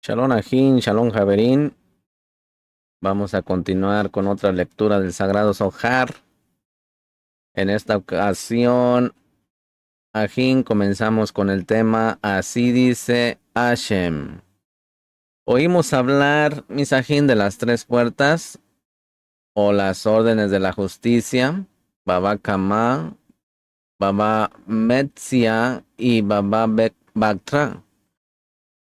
Shalom Ajín, Shalom Javerín. Vamos a continuar con otra lectura del Sagrado Zohar. En esta ocasión, Ajín, comenzamos con el tema Así dice Hashem. Oímos hablar, Misajín, de las tres puertas o las órdenes de la justicia, Baba Kama, Baba Metzia y Baba Bactra.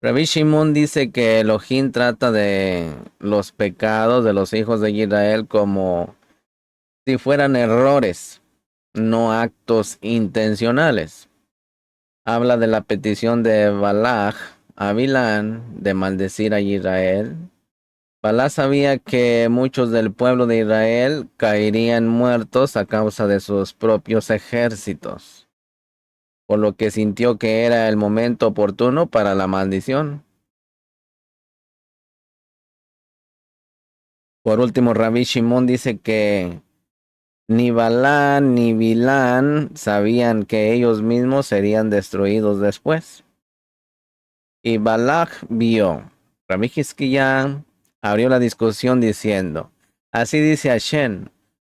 Rabbi Shimon dice que Elohim trata de los pecados de los hijos de Israel como si fueran errores, no actos intencionales. Habla de la petición de Balaj a Bilán de maldecir a Israel. Balá sabía que muchos del pueblo de Israel caerían muertos a causa de sus propios ejércitos, por lo que sintió que era el momento oportuno para la maldición. Por último, Rabbi Shimon dice que ni Balán ni Bilán sabían que ellos mismos serían destruidos después. Y Balak vio. Rabbi Hizkiya abrió la discusión diciendo: Así dice Hashem,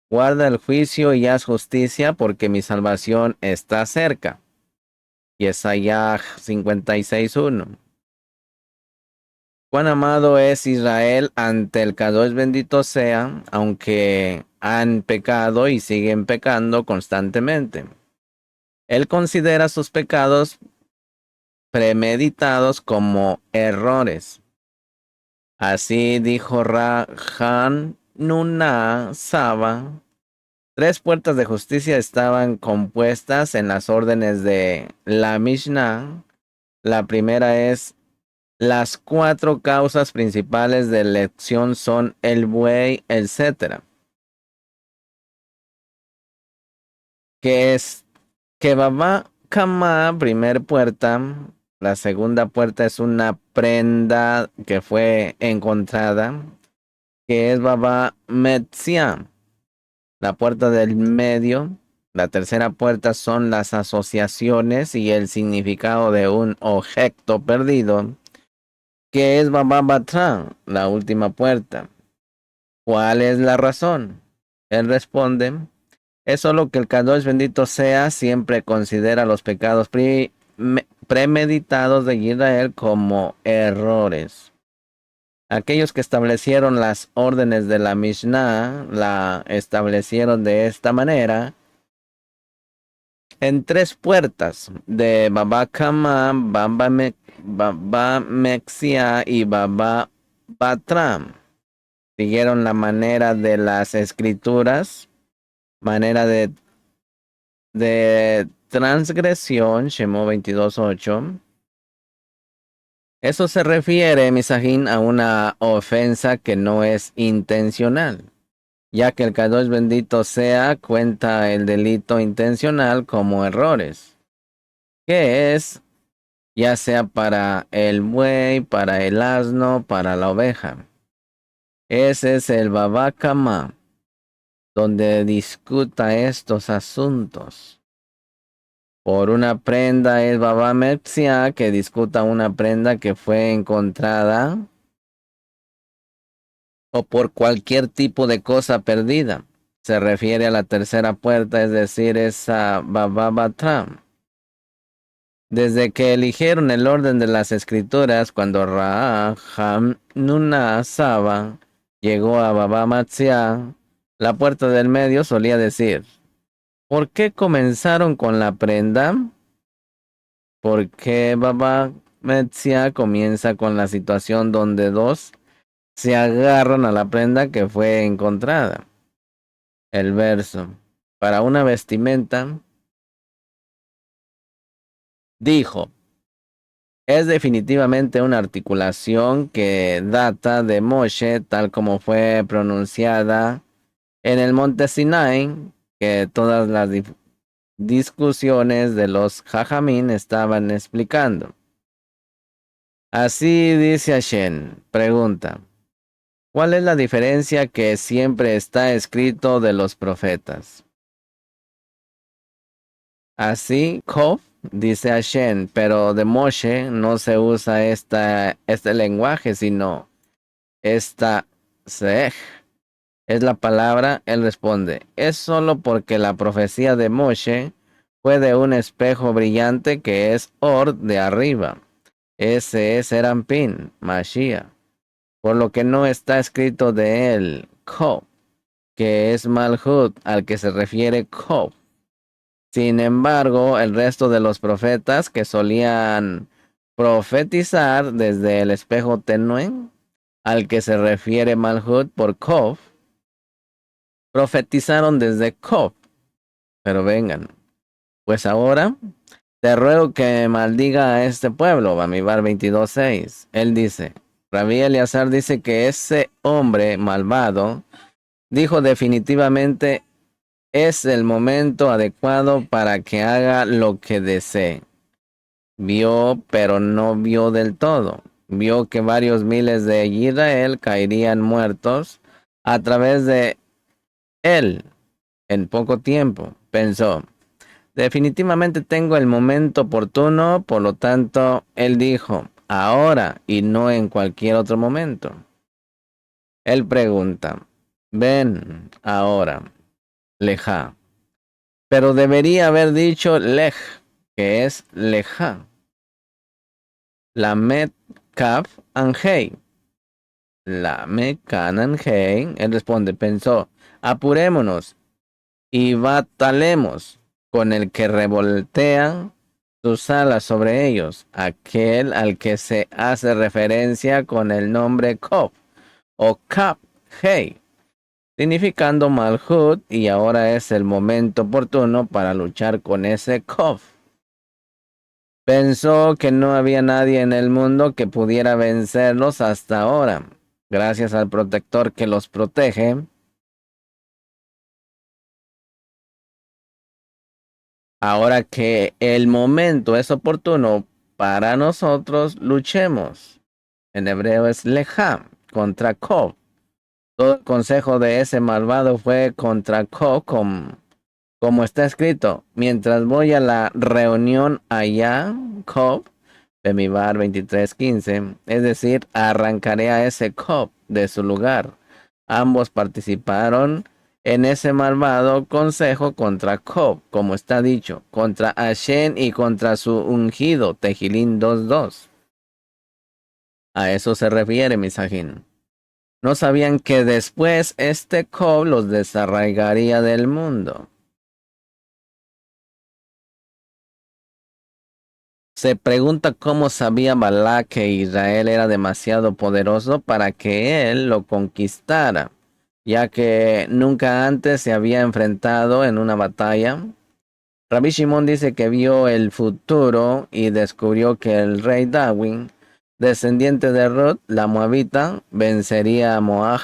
guarda el juicio y haz justicia porque mi salvación está cerca. Yesayah 56:1. Cuán amado es Israel ante el Kadosh bendito sea, aunque han pecado y siguen pecando constantemente. Él considera sus pecados premeditados como errores. Así dijo Rajan Nuna Saba. Tres puertas de justicia estaban compuestas en las órdenes de la Mishnah. La primera es: las cuatro causas principales de elección son el buey, etc. Que es que Baba Kama, primer puerta. La segunda puerta es una prenda que fue encontrada, que es Baba Metzia. La puerta del medio. La tercera puerta son las asociaciones y el significado de un objeto perdido, que es Baba Batra, la última puerta. ¿Cuál es la razón? Él responde: es solo que el Kadosh bendito sea siempre considera los pecados premeditados de Israel como errores. Aquellos que establecieron las órdenes de la Mishnah la establecieron de esta manera en tres puertas de Baba Kama, Baba Mexia y Baba Batram. Siguieron la manera de las escrituras, manera de transgresión, Shemó 22:8. Eso se refiere, Misajín, a una ofensa que no es intencional, ya que el Kadosh bendito sea cuenta el delito intencional como errores, que es ya sea para el buey, para el asno, para la oveja. Ese es el Baba Kama, donde discuta estos asuntos. Por una prenda es Baba Metzia, que discuta una prenda que fue encontrada, o por cualquier tipo de cosa perdida. Se refiere a la tercera puerta, es decir, esa Baba Batra. Desde que eligieron el orden de las escrituras, cuando Raham Nuna Saba llegó a Baba Metzia, la puerta del medio solía decir: ¿por qué comenzaron con la prenda? Porque Baba Metzia comienza con la situación donde dos se agarran a la prenda que fue encontrada. El verso: para una vestimenta, dijo, es definitivamente una articulación que data de Moshe, tal como fue pronunciada en el monte Sinai, que todas las discusiones de los Jajamín estaban explicando. Así dice Hashem. Pregunta: ¿cuál es la diferencia que siempre está escrito de los profetas? Así, Kof dice Hashem, pero de Moshe no se usa este lenguaje, sino esta sej. Es la palabra, él responde, es solo porque la profecía de Moshe fue de un espejo brillante que es Or de arriba. Ese es Serampín, Mashiach, por lo que no está escrito de él, Kof, que es Malhut, al que se refiere Kof. Sin embargo, el resto de los profetas que solían profetizar desde el espejo tenue, al que se refiere Malhut por Kof, profetizaron desde Kof. Pero vengan, pues ahora te ruego que maldiga a este pueblo. Bamidbar 22:6. Él dice, Rabí Eleazar dice que ese hombre malvado dijo definitivamente es el momento adecuado para que haga lo que desee. Vio, pero no vio del todo. Vio que varios miles de Israel caerían muertos a través de él en poco tiempo. Pensó, definitivamente tengo el momento oportuno, por lo tanto, él dijo, ahora y no en cualquier otro momento. Él pregunta, ven ahora, leja. Pero debería haber dicho lej, que es leja. La met kaf anhei. La mekan anhei. Él responde, pensó, apurémonos y batalemos con el que revoltea sus alas sobre ellos, aquel al que se hace referencia con el nombre Kof o Kap Hei, significando Malhut, y ahora es el momento oportuno para luchar con ese Kof. Pensó que no había nadie en el mundo que pudiera vencerlos hasta ahora. Gracias al protector que los protege, ahora que el momento es oportuno para nosotros, luchemos. En hebreo es leja, contra Kof. Todo el consejo de ese malvado fue contra Kof, como está escrito. Mientras voy a la reunión allá, Kof, Bemidbar 23:15, es decir, arrancaré a ese Kof de su lugar. Ambos participaron en ese malvado consejo contra Kof, como está dicho, contra Hashem y contra su ungido, Tejilín 2:2. A eso se refiere Misajín. No sabían que después este Kof los desarraigaría del mundo. Se pregunta cómo sabía Balak que Israel era demasiado poderoso para que él lo conquistara, ya que nunca antes se había enfrentado en una batalla. Rabbi Shimon dice que vio el futuro y descubrió que el rey Dawin, descendiente de Ruth, la moabita, vencería a Moab.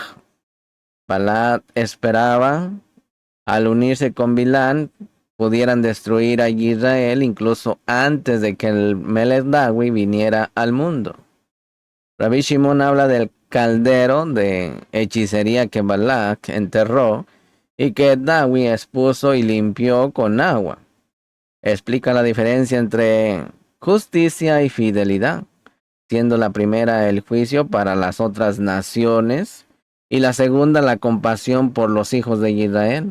Balak esperaba, al unirse con Bilán, pudieran destruir a Israel incluso antes de que el Melech Dawi viniera al mundo. Rabbi Shimon habla del caldero de hechicería que Balak enterró y que Dawi expuso y limpió con agua. Explica la diferencia entre justicia y fidelidad, siendo la primera el juicio para las otras naciones y la segunda la compasión por los hijos de Israel.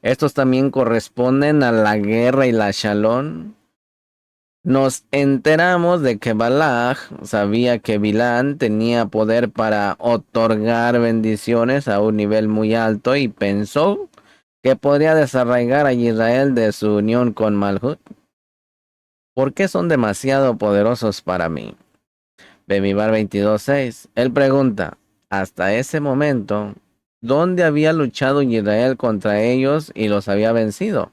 Estos también corresponden a la guerra y la shalom. Nos enteramos de que Balak sabía que Bilán tenía poder para otorgar bendiciones a un nivel muy alto y pensó que podría desarraigar a Israel de su unión con Malhut. ¿Por qué son demasiado poderosos para mí? Bemidbar 22:6. Él pregunta, hasta ese momento, ¿dónde había luchado Israel contra ellos y los había vencido?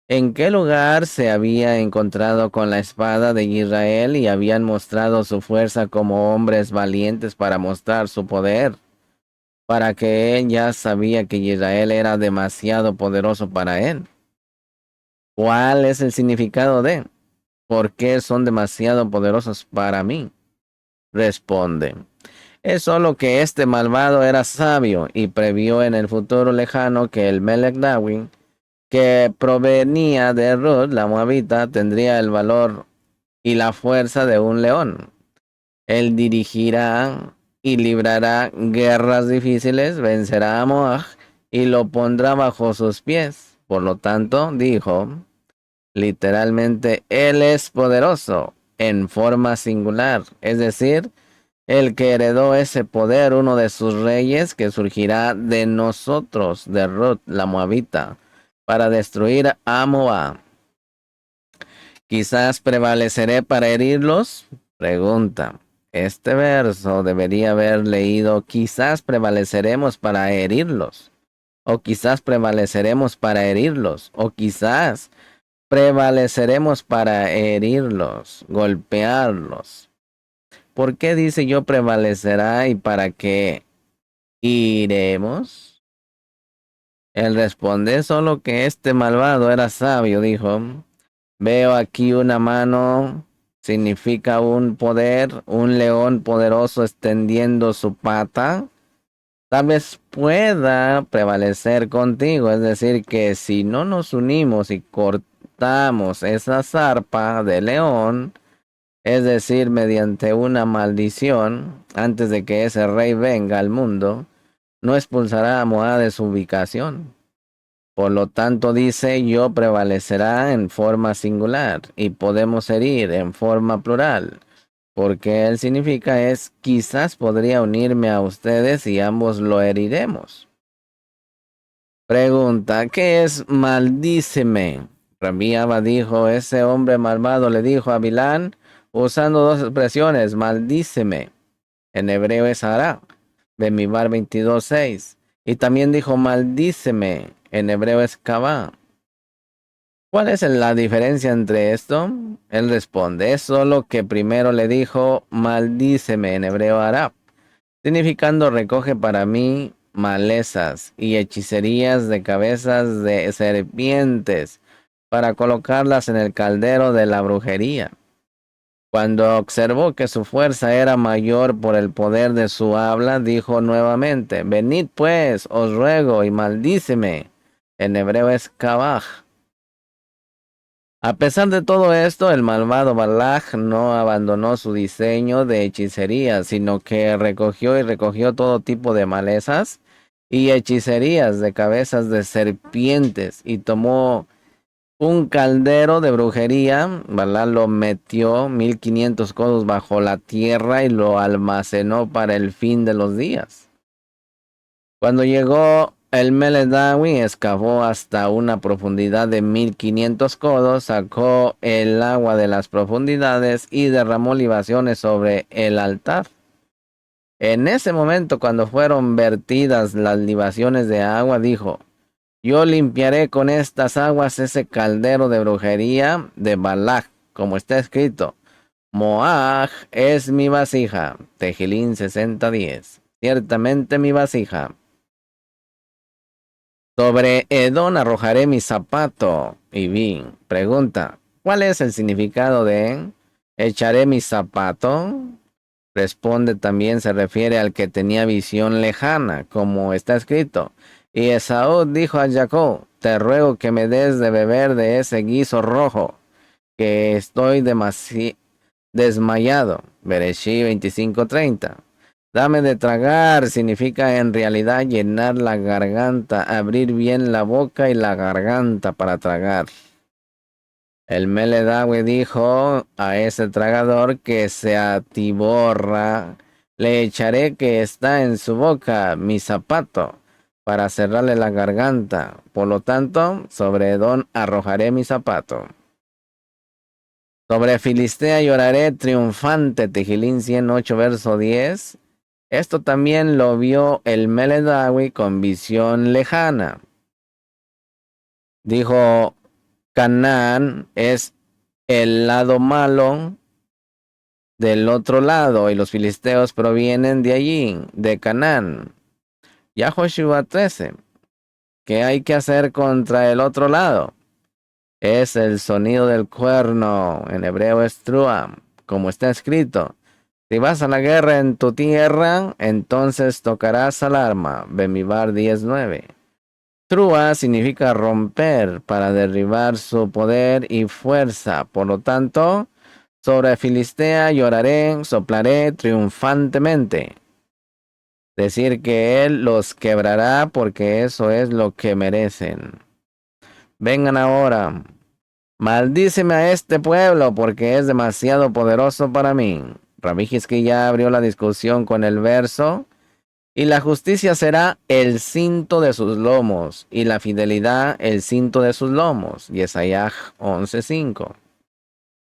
¿En qué lugar se había encontrado con la espada de Israel y habían mostrado su fuerza como hombres valientes para mostrar su poder? Para que él ya sabía que Israel era demasiado poderoso para él. ¿Cuál es el significado de? ¿Por qué son demasiado poderosos para mí? Responde. Es solo que este malvado era sabio y previó en el futuro lejano que el Melech Dawi, que provenía de Ruth, la moabita, tendría el valor y la fuerza de un león. Él dirigirá y librará guerras difíciles, vencerá a Moab y lo pondrá bajo sus pies. Por lo tanto, dijo, literalmente, él es poderoso en forma singular, es decir, el que heredó ese poder, uno de sus reyes que surgirá de nosotros, de Ruth, la moabita, para destruir a Moab. Quizás prevaleceré para herirlos. Pregunta. Este verso debería haber leído, quizás prevaleceremos para herirlos. O quizás prevaleceremos para herirlos. O quizás prevaleceremos para herirlos, golpearlos. ¿Por qué dice yo prevalecerá y para qué iremos? Él responde, solo que este malvado era sabio, dijo. Veo aquí una mano, significa un poder, un león poderoso extendiendo su pata. Tal vez pueda prevalecer contigo, es decir, que si no nos unimos y cortamos esa zarpa de león, es decir, mediante una maldición, antes de que ese rey venga al mundo, no expulsará a Moab de su ubicación. Por lo tanto, dice, yo prevalecerá en forma singular y podemos herir en forma plural, porque el significa es, quizás podría unirme a ustedes y ambos lo heriremos. Pregunta, ¿qué es maldíceme? Rabí Abba dijo, ese hombre malvado le dijo a Bilán, usando dos expresiones, maldíceme. En hebreo es hará, Bemibar 22:6. Y también dijo, maldíceme. En hebreo es kabá. ¿Cuál es la diferencia entre esto? Él responde, es solo que primero le dijo, maldíceme en hebreo hará, significando recoge para mí malezas y hechicerías de cabezas de serpientes para colocarlas en el caldero de la brujería. Cuando observó que su fuerza era mayor por el poder de su habla, dijo nuevamente, venid pues, os ruego, y maldíceme. En hebreo es kabaj. A pesar de todo esto, el malvado Balaj no abandonó su diseño de hechicería, sino que recogió todo tipo de malezas y hechicerías de cabezas de serpientes y tomó un caldero de brujería. Balaj lo metió 1500 codos bajo la tierra y lo almacenó para el fin de los días. Cuando llegó el Meledawi, excavó hasta una profundidad de 1500 codos, sacó el agua de las profundidades y derramó libaciones sobre el altar. En ese momento, cuando fueron vertidas las libaciones de agua, dijo, yo limpiaré con estas aguas ese caldero de brujería de Balak, como está escrito. Moaj es mi vasija. Tejilín 60:10. Ciertamente mi vasija. Sobre Edón arrojaré mi zapato. Y vi, pregunta, ¿cuál es el significado de echaré mi zapato? Responde también se refiere al que tenía visión lejana, como está escrito. Y Esaú dijo a Jacob, te ruego que me des de beber de ese guiso rojo, que estoy desmayado. Bereshí 25:30. Dame de tragar significa en realidad llenar la garganta, abrir bien la boca y la garganta para tragar. El Meledawi dijo a ese tragador que se atiborra, le echaré que está en su boca mi zapato para cerrarle la garganta. Por lo tanto, sobre Edón arrojaré mi zapato. Sobre Filistea lloraré triunfante, Tejilín 108, verso 10. Esto también lo vio el Meledawi con visión lejana. Dijo, Canaán es el lado malo del otro lado y los filisteos provienen de allí, de Canaán. Yahoshua 13. ¿Qué hay que hacer contra el otro lado? Es el sonido del cuerno, en hebreo es truam, como está escrito. Si vas a la guerra en tu tierra, entonces tocarás alarma. Bemibar 10:9. Trua significa romper para derribar su poder y fuerza. Por lo tanto, sobre Filistea lloraré, soplaré triunfantemente. Decir que él los quebrará porque eso es lo que merecen. Vengan ahora, maldíceme a este pueblo porque es demasiado poderoso para mí. Rabbi Hizkiya ya abrió la discusión con el verso. Y la justicia será el cinto de sus lomos, y la fidelidad el cinto de sus lomos. Yesayah 11:5.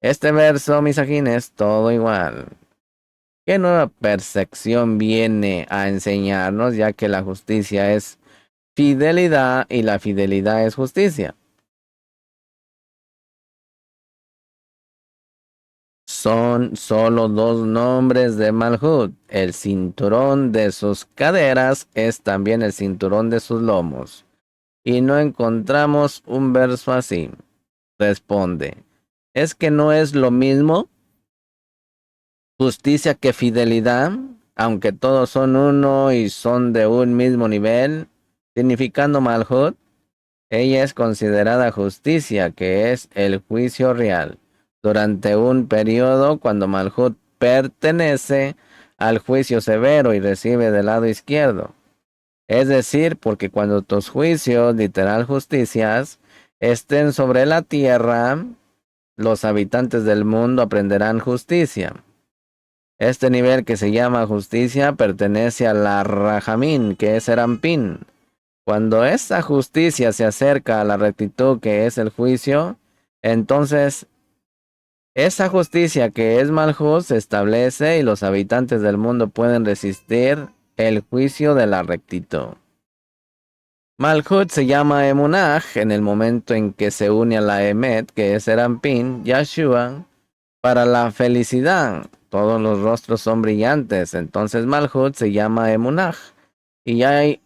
Este verso, misajín, es todo igual. ¿Qué nueva percepción viene a enseñarnos, ya que la justicia es fidelidad y la fidelidad es justicia? Son solo dos nombres de Malhut. El cinturón de sus caderas es también el cinturón de sus lomos. Y no encontramos un verso así. Responde, ¿es que no es lo mismo justicia que fidelidad? Aunque todos son uno y son de un mismo nivel, significando Malhut, ella es considerada justicia, que es el juicio real, durante un periodo cuando Malhut pertenece al juicio severo y recibe del lado izquierdo. Es decir, porque cuando tus juicios, literal justicias, estén sobre la tierra, los habitantes del mundo aprenderán justicia. Este nivel que se llama justicia pertenece a la Rajamín, que es Serampín. Cuando esa justicia se acerca a la rectitud, que es el juicio, entonces esa justicia que es Malhut se establece y los habitantes del mundo pueden resistir el juicio de la rectitud. Malhut se llama Emunah en el momento en que se une a la Emet, que es Serampín, Yahshua, para la felicidad. Todos los rostros son brillantes, entonces Malhut se llama Emunah. Y hay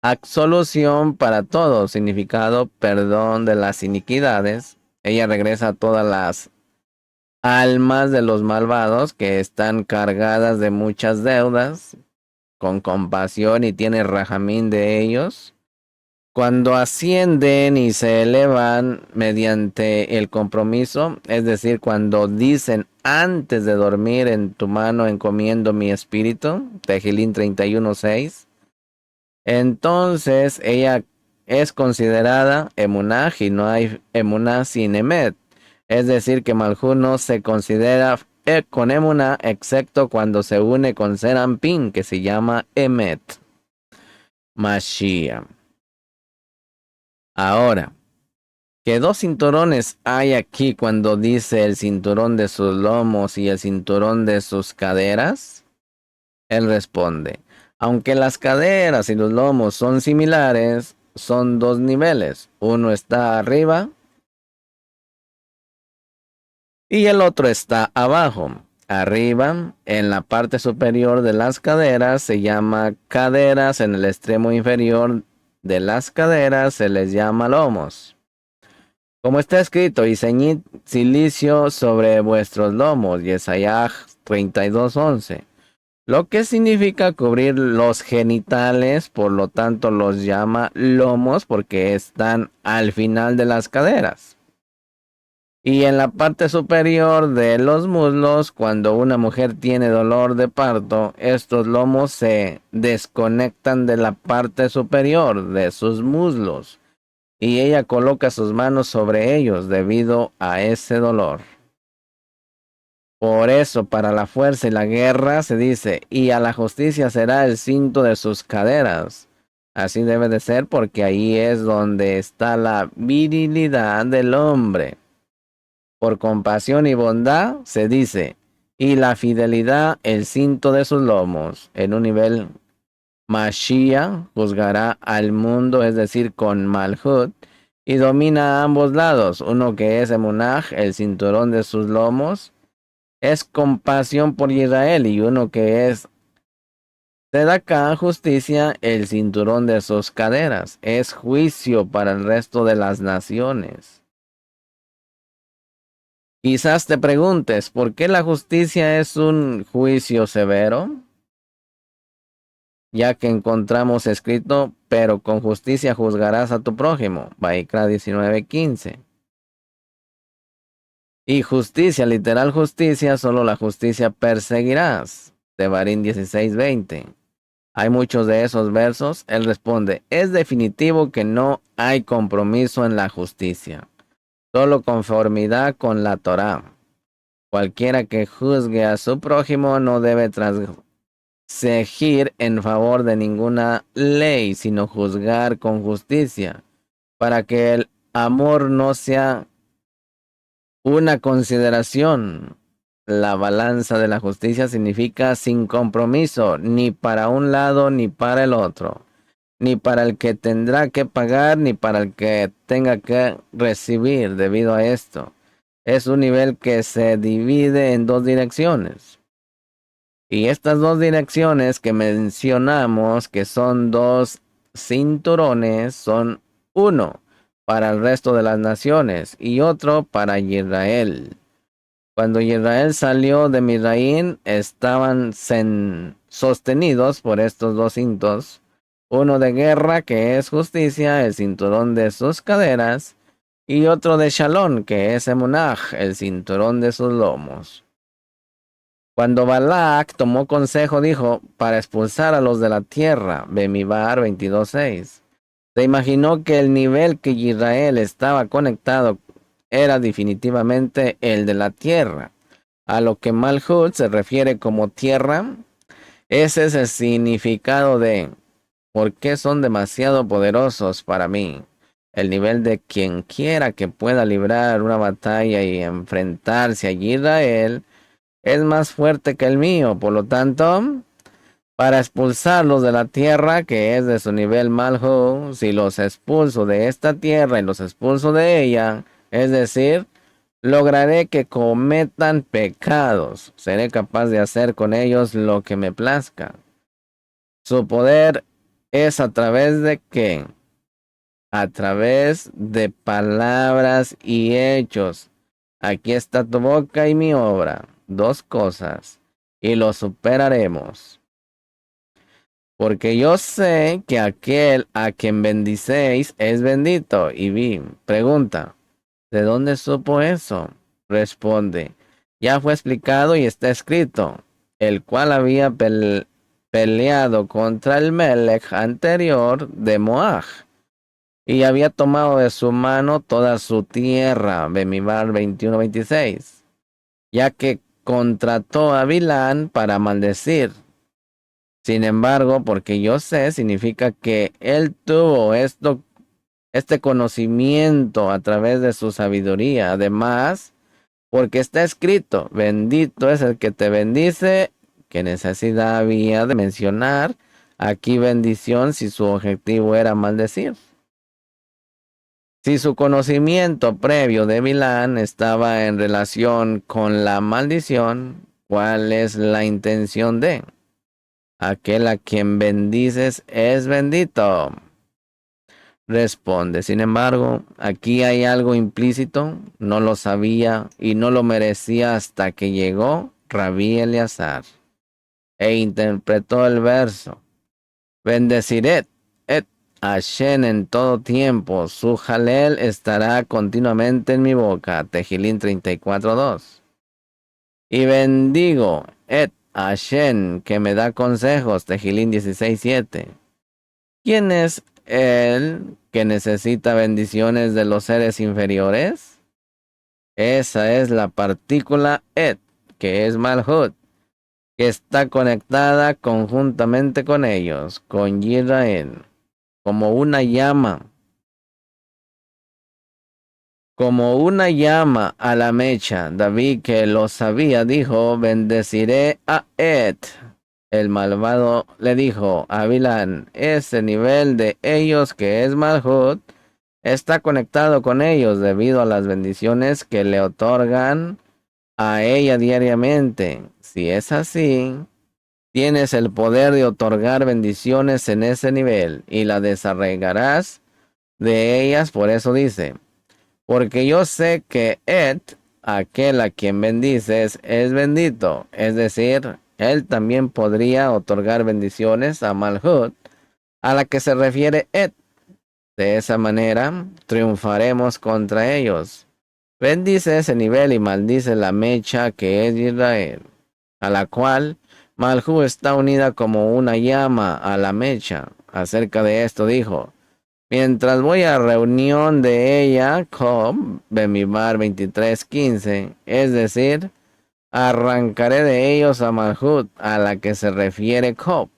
absolución para todo, significado perdón de las iniquidades. Ella regresa a todas las almas de los malvados que están cargadas de muchas deudas, con compasión y tiene rajamín de ellos. Cuando ascienden y se elevan mediante el compromiso, es decir, cuando dicen antes de dormir en tu mano encomiendo mi espíritu, Tejilín 31:6, entonces ella es considerada emunah y no hay emunah sin emet. Es decir, que Malhut no se considera con emunah excepto cuando se une con Serampín, que se llama emet. Mashiach. Ahora, ¿qué dos cinturones hay aquí cuando dice el cinturón de sus lomos y el cinturón de sus caderas? Él responde, aunque las caderas y los lomos son similares, son dos niveles. Uno está arriba y el otro está abajo. Arriba, en la parte superior de las caderas, se llama caderas. En el extremo inferior de las caderas se les llama lomos. Como está escrito, y ceñid cilicio sobre vuestros lomos, Yesayah 32:11. Lo que significa cubrir los genitales, por lo tanto los llama lomos porque están al final de las caderas. Y en la parte superior de los muslos, cuando una mujer tiene dolor de parto, estos lomos se desconectan de la parte superior de sus muslos y ella coloca sus manos sobre ellos debido a ese dolor. Por eso, para la fuerza y la guerra se dice, y a la justicia será el cinto de sus caderas. Así debe de ser porque ahí es donde está la virilidad del hombre. Por compasión y bondad se dice, y la fidelidad el cinto de sus lomos. En un nivel Mashiach juzgará al mundo, es decir, con Malhut, y domina a ambos lados. Uno que es Emunah, el cinturón de sus lomos, es compasión por Israel, y uno que es Tzedakah, justicia, el cinturón de sus caderas, es juicio para el resto de las naciones. Quizás te preguntes, ¿por qué la justicia es un juicio severo? ya que encontramos escrito, pero con justicia juzgarás a tu prójimo. Vaikra 19:15. Y justicia, literal justicia, solo la justicia perseguirás. Devarim 16:20. Hay muchos de esos versos. Él responde, es definitivo que no hay compromiso en la justicia, solo conformidad con la Torá. Cualquiera que juzgue a su prójimo no debe seguir en favor de ninguna ley, sino juzgar con justicia, para que el amor no sea una consideración. La balanza de la justicia significa sin compromiso, ni para un lado ni para el otro, ni para el que tendrá que pagar, ni para el que tenga que recibir debido a esto. Es un nivel que se divide en dos direcciones. Y estas dos direcciones que mencionamos, que son dos cinturones, son uno para el resto de las naciones y otro para Israel. Cuando Israel salió de Misraín, estaban sostenidos por estos dos cintos, uno de guerra, que es justicia, el cinturón de sus caderas, y otro de Shalom, que es Emunaj, el cinturón de sus lomos. Cuando Balac tomó consejo, dijo, para expulsar a los de la tierra, Bemibar 22:6. Se imaginó que el nivel que Israel estaba conectado era definitivamente el de la tierra. A lo que Malhut se refiere como tierra, ese es el significado de ¿por qué son demasiado poderosos para mí? El nivel de quien quiera que pueda librar una batalla y enfrentarse a Israel es más fuerte que el mío, por lo tanto, para expulsarlos de la tierra, que es de su nivel Malhut, si los expulso de esta tierra y los expulso de ella, es decir, lograré que cometan pecados. Seré capaz de hacer con ellos lo que me plazca. Su poder es a través de qué? A través de palabras y hechos. Aquí está tu boca y mi obra. Dos cosas. Y lo superaremos. Porque yo sé que aquel a quien bendicéis es bendito. Y vi, pregunta, ¿de dónde supo eso? Responde, ya fue explicado y está escrito, el cual había peleado contra el Melech anterior de Moab y había tomado de su mano toda su tierra, Bemibar 21:26, ya que contrató a Bilán para maldecir. Sin embargo, porque yo sé, significa que él tuvo este conocimiento a través de su sabiduría. Además, porque está escrito, bendito es el que te bendice. ¿Qué necesidad había de mencionar aquí bendición si su objetivo era maldecir? Si su conocimiento previo de Bilán estaba en relación con la maldición, ¿cuál es la intención de? Aquel a quien bendices es bendito. Responde, sin embargo, aquí hay algo implícito, no lo sabía y no lo merecía hasta que llegó Rabí Eleazar e interpretó el verso. Bendeciré et Hashem en todo tiempo, su jalel estará continuamente en mi boca. Tejilín 34:2. Y bendigo et Hashem que me da consejos. Tejilín 16:7. ¿Quién es él que necesita bendiciones de los seres inferiores? Esa es la partícula et, que es Malhut, que está conectada conjuntamente con ellos, con Israel, como una llama a la mecha. David, que lo sabía, dijo, bendeciré a Et. El malvado le dijo a Bilán, ese nivel de ellos que es Malhut está conectado con ellos debido a las bendiciones que le otorgan a ella diariamente. Si es así, tienes el poder de otorgar bendiciones en ese nivel y la desarraigarás de ellas. Por eso dice, porque yo sé que Et, aquel a quien bendices, es bendito. Es decir, él también podría otorgar bendiciones a Malhut, a la que se refiere Et. De esa manera, triunfaremos contra ellos. Bendice ese nivel y maldice la mecha que es Israel, a la cual Malhut está unida como una llama a la mecha. Acerca de esto dijo: mientras voy a reunión de ella, Job, Bemidbar 23:15, es decir, arrancaré de ellos a Malhut, a la que se refiere Job,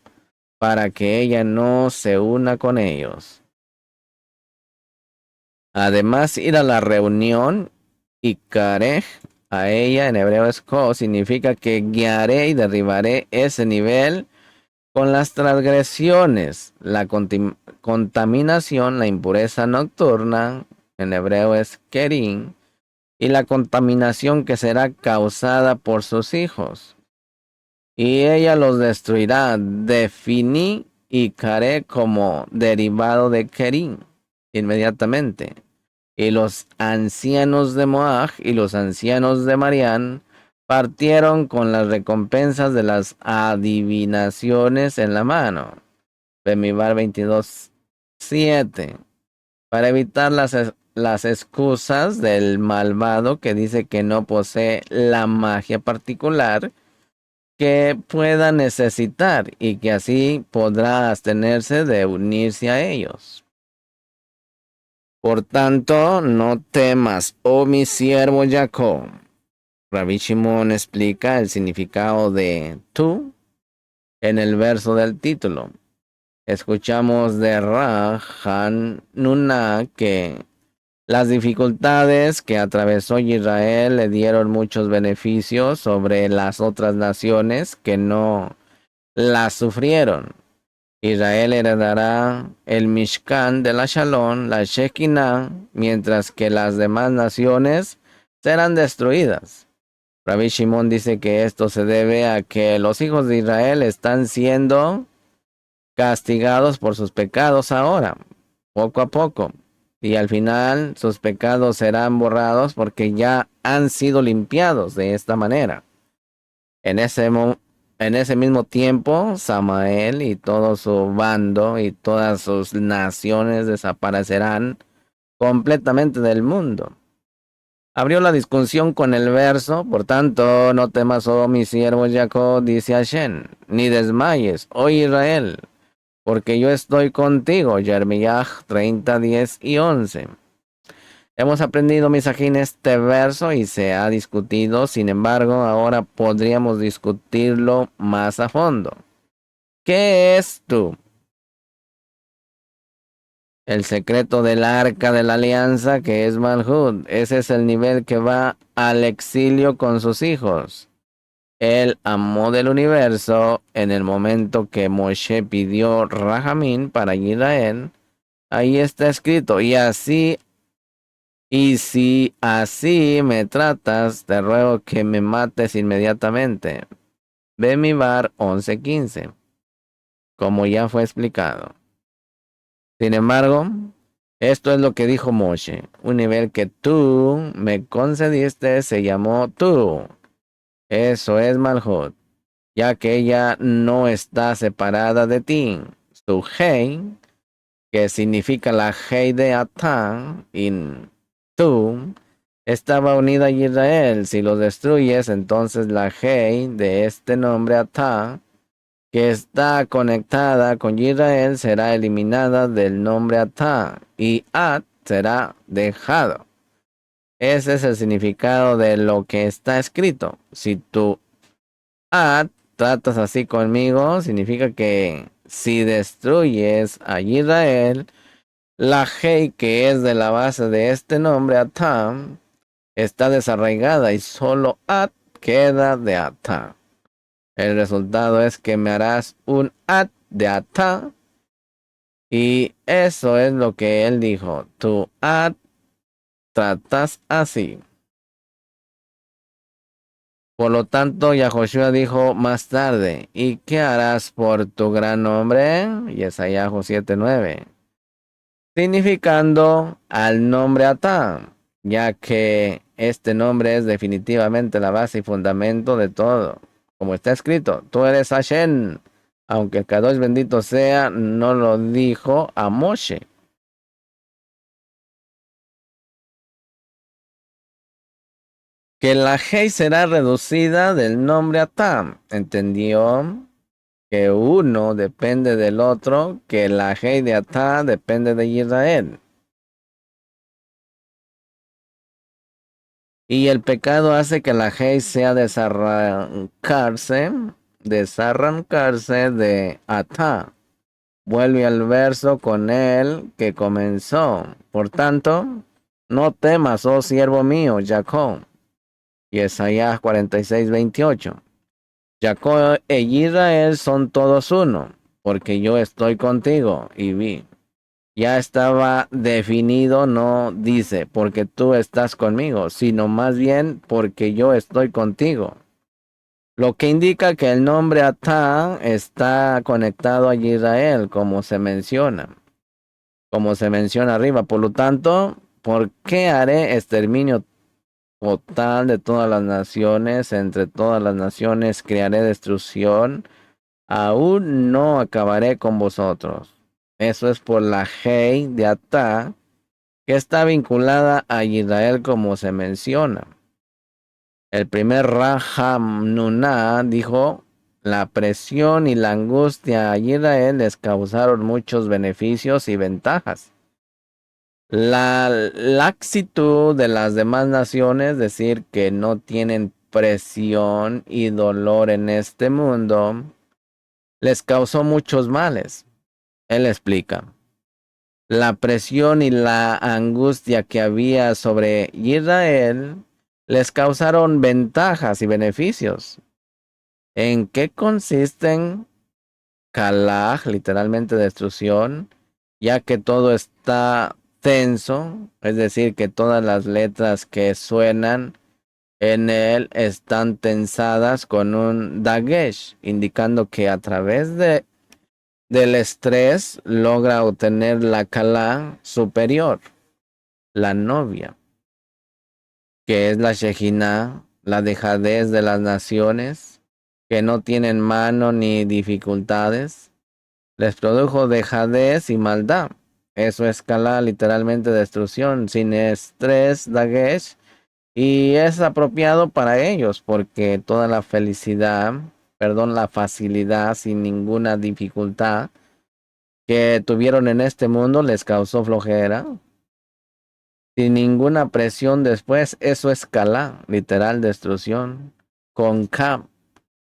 para que ella no se una con ellos. Además, ir a la reunión y carej a ella en hebreo es ko, significa que guiaré y derribaré ese nivel con las transgresiones, la contaminación, la impureza nocturna, en hebreo es kerim, y la contaminación que será causada por sus hijos. Y ella los destruirá. Definí y caré como derivado de kerim inmediatamente. Y los ancianos de Moab y los ancianos de Marián partieron con las recompensas de las adivinaciones en la mano. Bemidbar 22:7. Para evitar las excusas del malvado que dice que no posee la magia particular que pueda necesitar y que así podrá abstenerse de unirse a ellos. Por tanto, no temas, oh mi siervo Jacob. Rabbi Shimon explica el significado de tú en el verso del título. Escuchamos de Rajan Nuna que las dificultades que atravesó Israel le dieron muchos beneficios sobre las otras naciones que no las sufrieron. Israel heredará el Mishkan de la Shalom, la Shekinah, mientras que las demás naciones serán destruidas. Rabbi Shimon dice que esto se debe a que los hijos de Israel están siendo castigados por sus pecados ahora, poco a poco, y al final sus pecados serán borrados porque ya han sido limpiados de esta manera. En ese mismo tiempo, Samael y todo su bando y todas sus naciones desaparecerán completamente del mundo. Abrió la discusión con el verso: por tanto, no temas, oh mi siervo Jacob, dice Hashem, ni desmayes, oh Israel, porque yo estoy contigo. Jeremías 30:10-11. Hemos aprendido, Misajín, este verso y se ha discutido. Sin embargo, ahora podríamos discutirlo más a fondo. ¿Qué es tú? El secreto del arca de la alianza, que es Malhut. Ese es el nivel que va al exilio con sus hijos. Él amó del universo en el momento que Moshe pidió Rahamín para Israel. Ahí está escrito: y si así me tratas, te ruego que me mates inmediatamente. Bemidbar 11:15, como ya fue explicado. Sin embargo, esto es lo que dijo Moshe: un nivel que tú me concediste se llamó tú. Eso es Malhut, ya que ella no está separada de ti. Su Hei, que significa la Hei de Atán, in tú, estaba unida a Israel. Si lo destruyes, entonces la Hei de este nombre Atá, que está conectada con Israel, será eliminada del nombre Atá, y At será dejado. Ese es el significado de lo que está escrito. Si tú At tratas así conmigo, significa que si destruyes a Israel, la Hei, que es de la base de este nombre Atam, está desarraigada y solo At queda de Atá. El resultado es que me harás un At de Atá, y eso es lo que él dijo: tu At tratas así. Por lo tanto, Yahoshua dijo más tarde: ¿y qué harás por tu gran nombre? Yesayahu 7:9. Significando al nombre Atá, ya que este nombre es definitivamente la base y fundamento de todo. como está escrito, tú eres Hashem, aunque el Kadosh bendito sea, no lo dijo a Moshe. Que la Hei será reducida del nombre Atam. ¿Entendió? Que uno depende del otro, que la Hei de Atam depende de Israel. Y el pecado hace que la Hei sea desarrancarse de Atá. Vuelve al verso con él que comenzó. Por tanto, no temas, oh siervo mío, Jacob. Y Isaías 46:28. Jacob e Israel son todos uno, porque yo estoy contigo. Y vi. Ya estaba definido, no dice porque tú estás conmigo, sino más bien porque yo estoy contigo. Lo que indica que el nombre Atá está conectado a Israel, como se menciona arriba. Por lo tanto, ¿por qué haré exterminio total de todas las naciones? Entre todas las naciones crearé destrucción. Aún no acabaré con vosotros. Eso es por la Hei de Atá, que está vinculada a Israel como se menciona. El primer Raham Nuná dijo, la presión y la angustia a Israel les causaron muchos beneficios y ventajas. La laxitud de las demás naciones, decir que no tienen presión y dolor en este mundo, les causó muchos males. Él explica. La presión y la angustia que había sobre Israel les causaron ventajas y beneficios. ¿En qué consisten? Kalaj, literalmente destrucción, ya que todo está tenso, es decir, que todas las letras que suenan en él están tensadas con un dagesh, indicando que a través del estrés logra obtener la Kalá superior, la novia, que es la Shejinah, la dejadez de las naciones, que no tienen mano ni dificultades, les produjo dejadez y maldad. Eso escala literalmente destrucción, sin estrés, dagesh, y es apropiado para ellos porque toda la felicidad, perdón, la facilidad sin ninguna dificultad que tuvieron en este mundo les causó flojera. Sin ninguna presión después, eso escala, literal destrucción. Con K,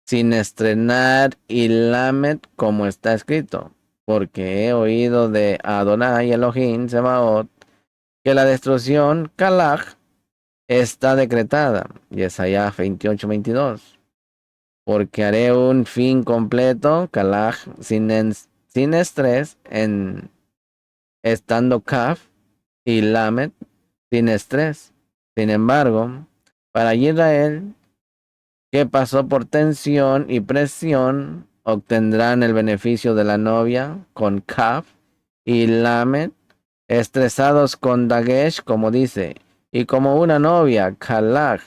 sin estrenar y Lamet como está escrito. Porque he oído de Adonai Elohim Sebaot que la destrucción, Kalaj, está decretada. Yesayah 28:22. Porque haré un fin completo, Kalaj, sin estrés, en estando Kaf y Lamet sin estrés. Sin embargo, para Israel, que pasó por tensión y presión, obtendrán el beneficio de la novia con Kaf y Lamet, estresados con Dagesh, como dice, y como una novia, Kalaj,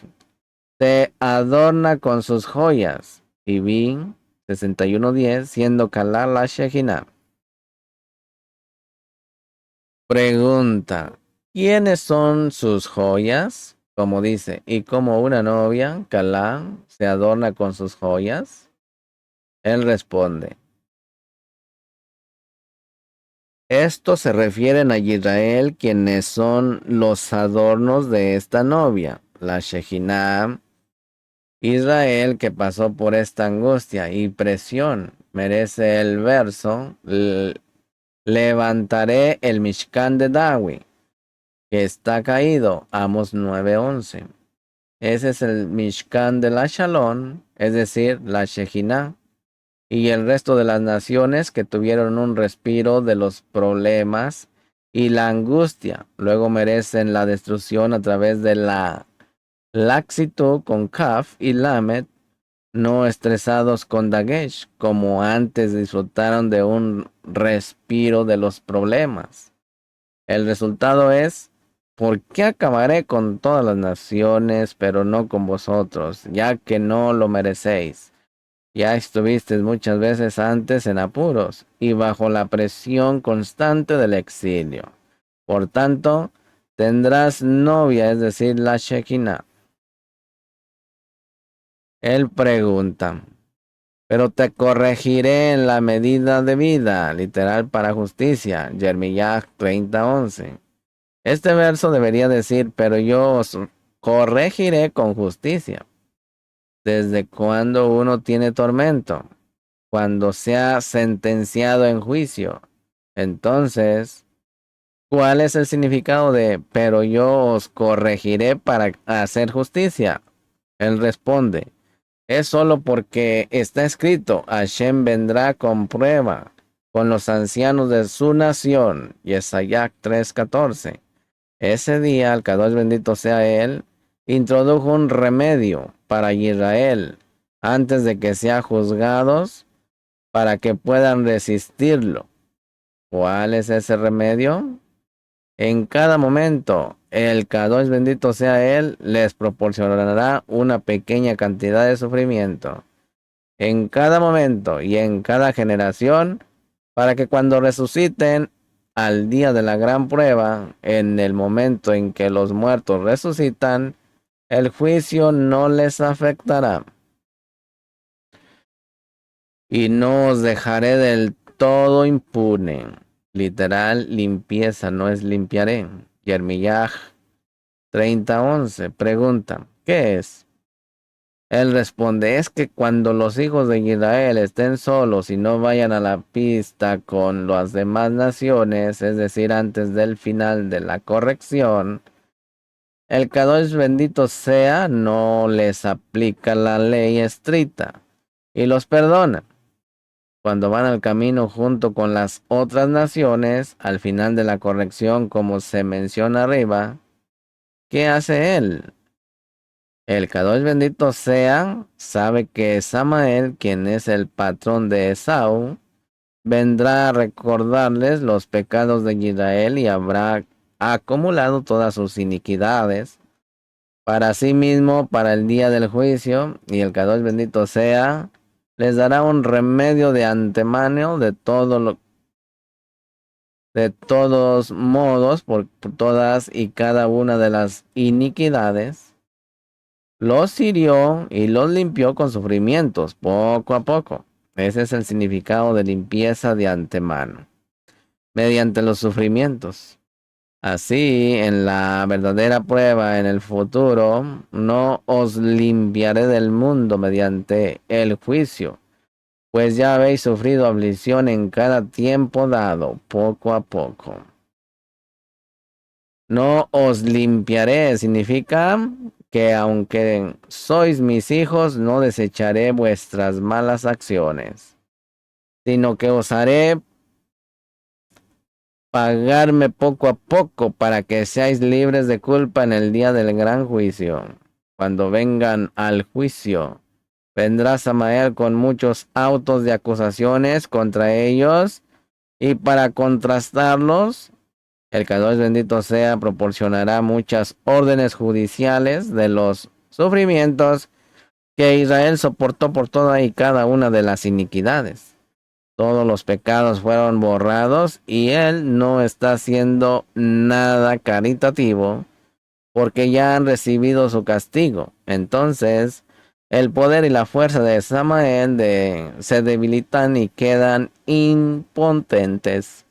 se adorna con sus joyas. Y vi 61:10, siendo Kalaj la Shejinah. Pregunta, ¿quiénes son sus joyas? Como dice, y como una novia, Calá, se adorna con sus joyas. Él responde, estos se refieren a Israel, quienes son los adornos de esta novia, la Shejinah. Israel, que pasó por esta angustia y presión, merece el verso, levantaré el Mishkan de Dawi, que está caído, Amos 9:11. Ese es el Mishkan de la Shalom, es decir, la Shejinah, y el resto de las naciones que tuvieron un respiro de los problemas y la angustia, luego merecen la destrucción a través de la laxitud con Kaf y Lamet, no estresados con Dagesh, como antes disfrutaron de un respiro de los problemas. El resultado es, ¿por qué acabaré con todas las naciones, pero no con vosotros, ya que no lo merecéis? Ya estuviste muchas veces antes en apuros y bajo la presión constante del exilio. Por tanto, tendrás novia, es decir, la Shekinah. Él pregunta, pero te corregiré en la medida debida, literal para justicia, Jeremías 30:11. Este verso debería decir, pero yo os corregiré con justicia. ¿Desde cuando uno tiene tormento? Cuando sea sentenciado en juicio. Entonces, ¿cuál es el significado de pero yo os corregiré para hacer justicia? Él responde, es solo porque está escrito, Hashem vendrá con prueba con los ancianos de su nación. Yesayach 3:14. Ese día, el Kadosh bendito sea él, introdujo un remedio para Israel antes de que sean juzgados para que puedan resistirlo. ¿Cuál es ese remedio? En cada momento, el Kadosh bendito sea él, les proporcionará una pequeña cantidad de sufrimiento. En cada momento y en cada generación, para que cuando resuciten al día de la gran prueba, en el momento en que los muertos resucitan, el juicio no les afectará. Y no os dejaré del todo impune. Literal, limpieza no es limpiaré. Yermiyah 30:11 pregunta, ¿qué es? Él responde, es que cuando los hijos de Israel estén solos y no vayan a la pista con las demás naciones, es decir, antes del final de la corrección, el Kadosh bendito sea, no les aplica la ley estricta y los perdona. Cuando van al camino junto con las otras naciones, al final de la corrección, como se menciona arriba, ¿qué hace él? El Kadosh bendito sea, sabe que Samael, quien es el patrón de Esaú, vendrá a recordarles los pecados de Israel y habrá acumulado todas sus iniquidades para sí mismo para el día del juicio, y el Kadosh bendito sea, les dará un remedio de antemano de todos modos, por todas y cada una de las iniquidades. Los hirió y los limpió con sufrimientos, poco a poco. Ese es el significado de limpieza de antemano, mediante los sufrimientos. Así, en la verdadera prueba en el futuro, no os limpiaré del mundo mediante el juicio, pues ya habéis sufrido aflicción en cada tiempo dado, poco a poco. No os limpiaré significa que aunque sois mis hijos, no desecharé vuestras malas acciones, sino que os haré pagarme poco a poco para que seáis libres de culpa en el día del gran juicio. Cuando vengan al juicio, vendrá Samael con muchos autos de acusaciones contra ellos, y para contrastarlos, el Kadosh bendito sea proporcionará muchas órdenes judiciales de los sufrimientos que Israel soportó por toda y cada una de las iniquidades. Todos los pecados fueron borrados y él no está haciendo nada caritativo porque ya han recibido su castigo. Entonces, el poder y la fuerza de Samael se debilitan y quedan impotentes.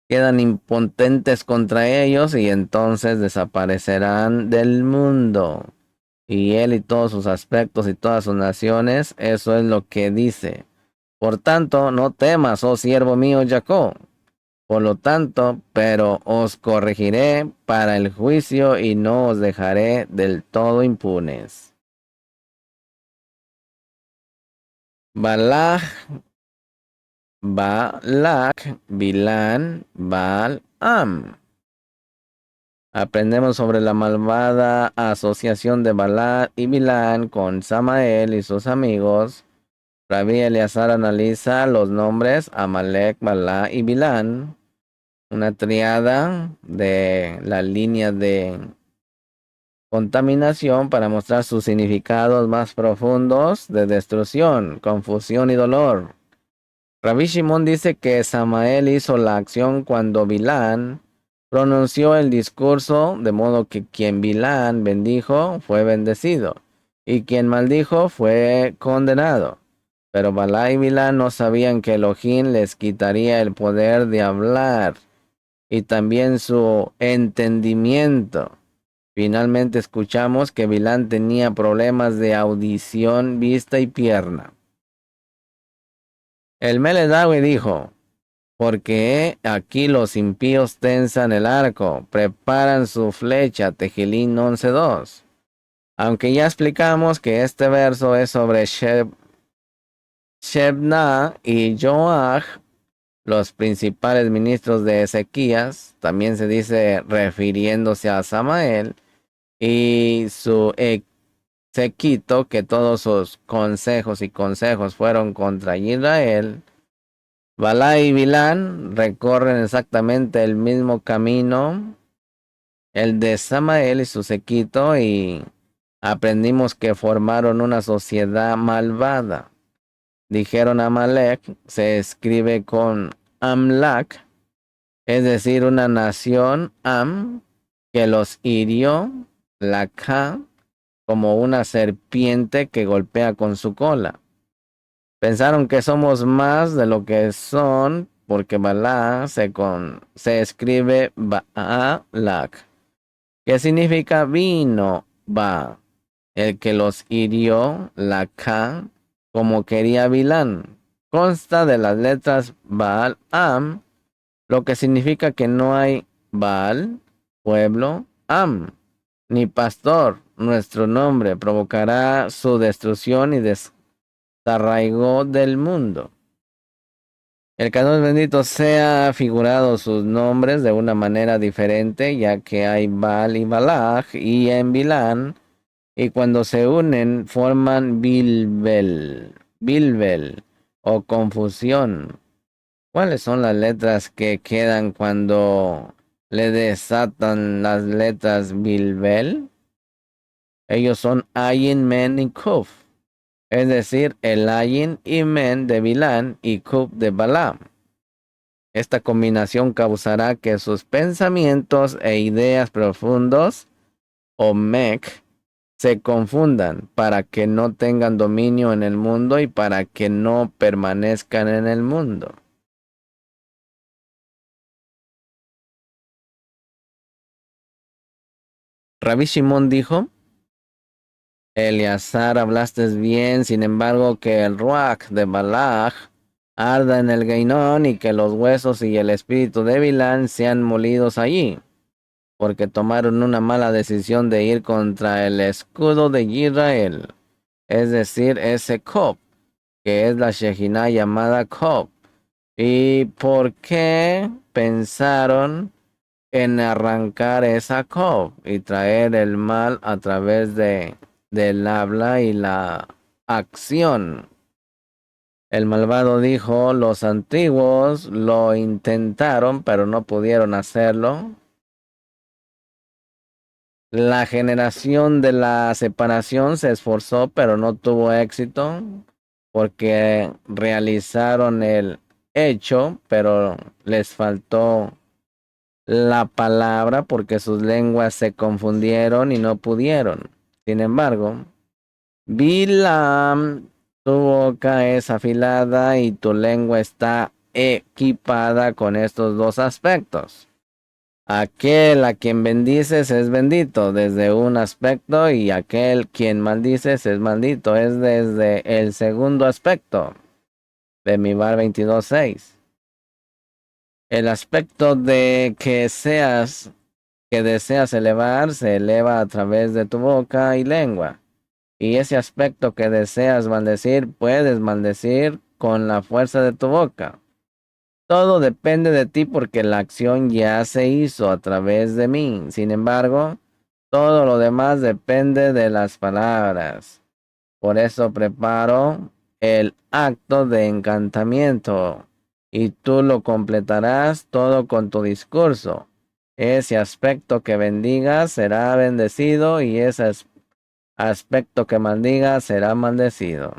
Quedan impotentes contra ellos y entonces desaparecerán del mundo. Y él y todos sus aspectos y todas sus naciones, eso es lo que dice. Por tanto, no temas, oh siervo mío Jacob. Por lo tanto, pero os corregiré para el juicio y no os dejaré del todo impunes. Balak, Bilán, Baal-am. Aprendemos sobre la malvada asociación de Balak y Bilán con Samael y sus amigos. Rabbi Eleazar analiza los nombres Amalek, Balak y Bilán, una triada de la línea de contaminación para mostrar sus significados más profundos de destrucción, confusión y dolor. Rabbi Shimon dice que Samael hizo la acción cuando Bilán pronunció el discurso, de modo que quien Bilán bendijo fue bendecido, y quien maldijo fue condenado. Pero Balá y Bilán no sabían que Elohim les quitaría el poder de hablar y también su entendimiento. Finalmente escuchamos que Bilán tenía problemas de audición, vista y pierna. El Meledawi dijo: porque aquí los impíos tensan el arco, preparan su flecha, Tejilín 11:2. Aunque ya explicamos que este verso es sobre Shebna y Joach, los principales ministros de Ezequías, también se dice refiriéndose a Samael y su séquito, que todos sus consejos fueron contra Israel. Balá y Bilán recorren exactamente el mismo camino, el de Samael y su séquito, y aprendimos que formaron una sociedad malvada. Dijeron Amalek, se escribe con Amlak, es decir, una nación Am, que los hirió, la Ka, como una serpiente que golpea con su cola. Pensaron que somos más de lo que son, porque Balá se escribe Baalak, que significa vino, Ba, el que los hirió, la Ka, como quería Bilán. Consta de las letras Baal Am, lo que significa que no hay Baal, pueblo, Am, ni pastor. Nuestro nombre provocará su destrucción y desarraigo del mundo. El Canon bendito sea figurado sus nombres de una manera diferente, ya que hay Baal y Balaj y en Bilán, y cuando se unen forman Bilbel o confusión. ¿Cuáles son las letras que quedan cuando le desatan las letras Bilbel? Ellos son Ayin, Men y Kuf, es decir, el Ayin y Men de Bilán y Kuf de Balaam. Esta combinación causará que sus pensamientos e ideas profundos, o Mek, se confundan para que no tengan dominio en el mundo y para que no permanezcan en el mundo. Rabbi Shimon dijo: Eleazar, hablaste bien, sin embargo que el Ruach de Balaj arda en el Geinón y que los huesos y el espíritu de Bilán sean molidos allí, porque tomaron una mala decisión de ir contra el escudo de Israel, es decir, ese Cob, que es la Shejinah llamada Cob. ¿Y por qué pensaron en arrancar esa Cob y traer el mal a través del habla y la acción? El malvado dijo: los antiguos lo intentaron, pero no pudieron hacerlo. La generación de la separación se esforzó, pero no tuvo éxito, porque realizaron el hecho, pero les faltó la palabra, porque sus lenguas se confundieron y no pudieron. Sin embargo, Bilam, tu boca es afilada y tu lengua está equipada con estos dos aspectos. Aquel a quien bendices es bendito desde un aspecto, y aquel quien maldices es maldito, es desde el segundo aspecto. De Mibar 22:6. El aspecto de que deseas elevar se eleva a través de tu boca y lengua. Y ese aspecto que deseas maldecir, puedes maldecir con la fuerza de tu boca. Todo depende de ti, porque la acción ya se hizo a través de mí. Sin embargo, todo lo demás depende de las palabras. Por eso preparo el acto de encantamiento, y tú lo completarás todo con tu discurso. Ese aspecto que bendiga será bendecido y ese aspecto que maldiga será maldecido.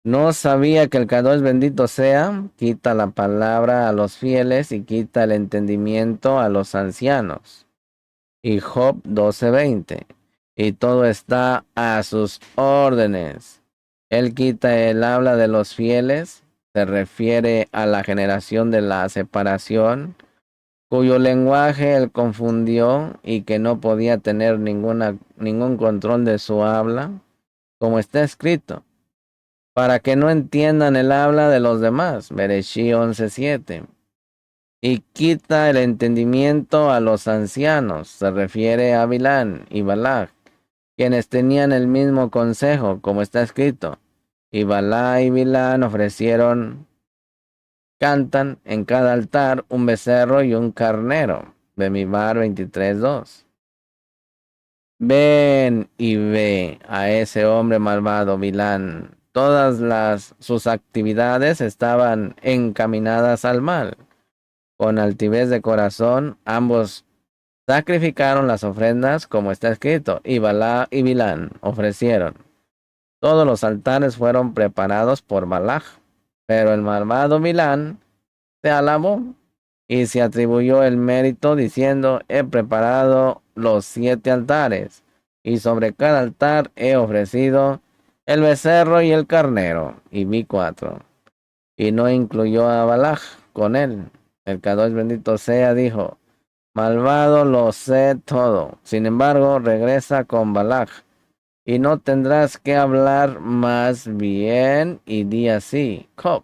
No sabía que el Kadosh bendito sea, quita la palabra a los fieles y quita el entendimiento a los ancianos. Y Job 12:20. Y todo está a sus órdenes. Él quita el habla de los fieles, se refiere a la generación de la separación, cuyo lenguaje él confundió y que no podía tener ningún control de su habla, como está escrito, para que no entiendan el habla de los demás. Bereshí 11:7. Y quita el entendimiento a los ancianos, se refiere a Bilán y Balak, quienes tenían el mismo consejo, como está escrito. Y Balá y Bilán cantan en cada altar un becerro y un carnero. Bemidbar 23:2. Ven y ve a ese hombre malvado, Bilán. Todas sus actividades estaban encaminadas al mal. Con altivez de corazón, ambos sacrificaron las ofrendas como está escrito, y Balá y Bilán ofrecieron. Todos los altares fueron preparados por Balaj, pero el malvado Bilán se alabó y se atribuyó el mérito diciendo, he preparado los 7 altares, y sobre cada altar he ofrecido el becerro y el carnero, y vi 4. Y no incluyó a Balaj con él. El Kadosh bendito sea dijo, malvado lo sé todo. Sin embargo, regresa con Balaj, y no tendrás que hablar más bien, y di así, Job.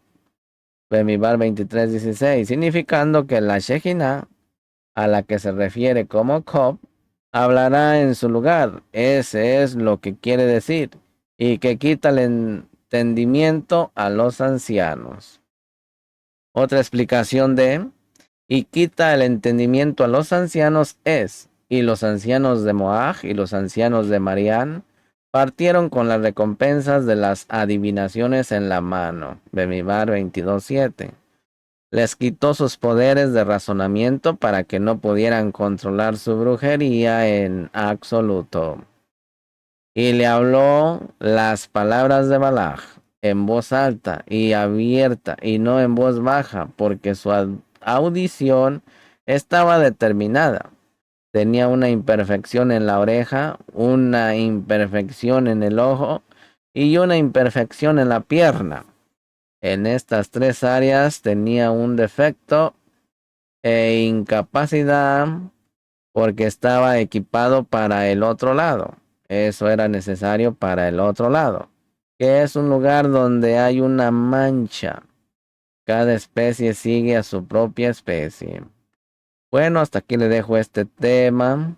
Bemidbar 23:16, significando que la Shejina, a la que se refiere como Job, hablará en su lugar. Ese es lo que quiere decir, y que quita el entendimiento a los ancianos. Otra explicación de y quita el entendimiento a los ancianos es, y los ancianos de Moab y los ancianos de Marián partieron con las recompensas de las adivinaciones en la mano. Bemidbar 22:7. Les quitó sus poderes de razonamiento para que no pudieran controlar su brujería en absoluto. Y le habló las palabras de Balaj en voz alta y abierta y no en voz baja, porque su audición estaba determinada. Tenía una imperfección en la oreja, una imperfección en el ojo y una imperfección en la pierna. En estas 3 áreas tenía un defecto e incapacidad porque estaba equipado para el otro lado. Eso era necesario para el otro lado, que es un lugar donde hay una mancha. Cada especie sigue a su propia especie. Bueno, hasta aquí le dejo este tema.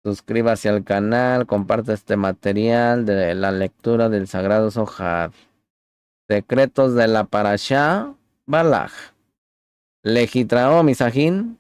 Suscríbase al canal, comparte este material de la lectura del Sagrado Zohar. Secretos de la Parashá Balaj. Lejitraó Misajín.